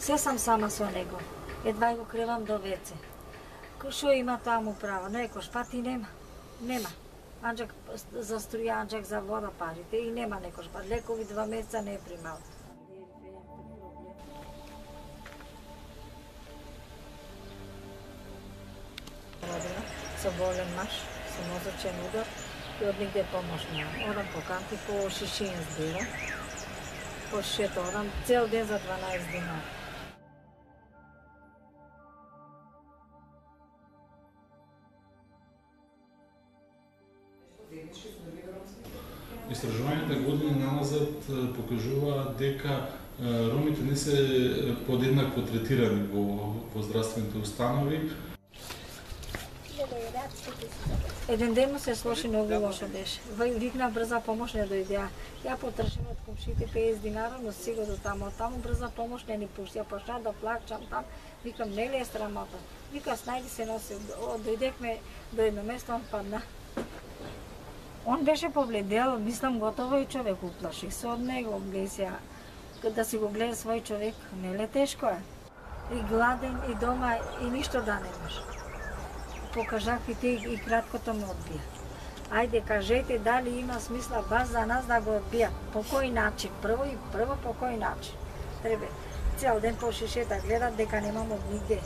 Се сам сама со него. Едва го кревам до веце. Шо има таму право? Некош пати нема. Нема. Анџак за струја, анџак за вода парите и нема некош пат. Лекови 2 месеца не е примал. Родила со болен маж, со мозочен удар и од нигде помош нема. Одам по канти по шишиен збира. По шето одам цел ден за 12 динари. Истражувањата години наназад покажуваат дека ромите не се подеднакво третирани во здравствените установи. Еден ден му се слоши многу лошо беше. Викна брза помош не дојдеа. Ја потршим од комшите 50 динара, но сега до таму. Таму брза помош не ни пушти. Ја почнаа да плачам там. Викам, не ли е срамота? Вика, снајди се носи. Дојдехме до едно место, он падна. Он беше повледел, мислам, готово и човек уплаши се од него. Гледа, да си го гледа свој човек, не е тешко е. И гладен, и дома, и ништо да немаш. Покажавите и краткото му одбија. Ајде, кажете дали има смисла баш за нас да го одбијат. По кој начин? Прво по кој начин? Треба цел ден по шишета гледат дека немам од нигде.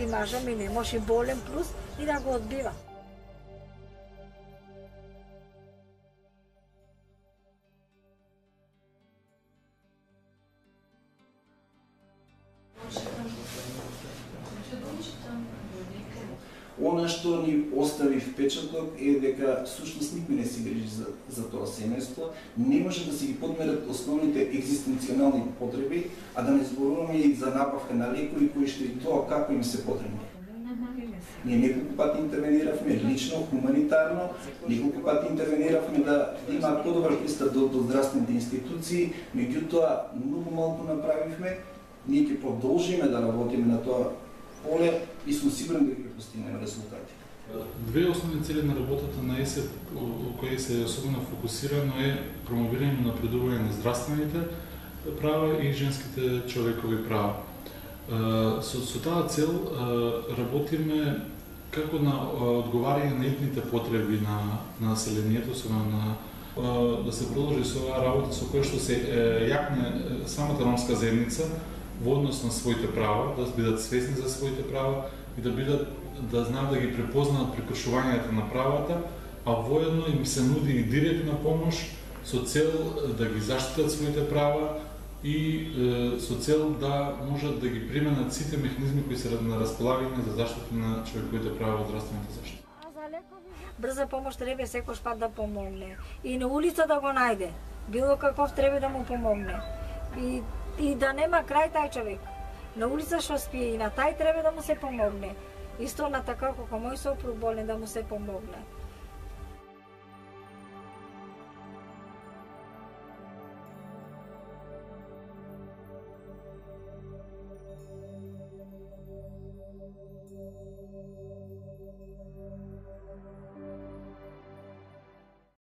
И мажа ми не може болен плюс и да го одбива. Она што ни остави впечаток е дека сушност никој не се грижи за тоа семејство, не може да се ги подмерат основните екзистенцијални потреби, а да не зборуваме и за набавка на лекови кои што и тоа како им се потребни. Ние неколку пати интервениравме лично, хуманитарно, неколку пати интервениравме да имаат подобар пристап до здравствените институции, меѓутоа многу малку направивме. Ние ќе продолжиме да работиме на тоа поле и сум сигурен дека ќе постигнеме резултати. Две основни цели на работата на ЕСЕ, кои се особено фокусирано е промовирање на напредување на здравствените права и женските човекови права. Со таа цел работиме како на одговарање на итните потреби на населението, да се продолжи со оваа работа со која што се јакне самата ромска заедница во однос на своите права, да бидат свесни за своите права и да знаат да ги препознаат прекршувањата на правата, а воедно им се нуди и директна помош со цел да ги заштитат своите права и со цел да можат да ги применат сите механизми кои се на располагање за заштита на човековите права во здравствената заштита. Брза помош треба секој пат да помогне и на улица да го најде. Било каков треба да му помогне. И да нема крај тај човек. На улица што спие и на тај треба да му се помогне. Исто на така како мој сопруг болен да му се помогне.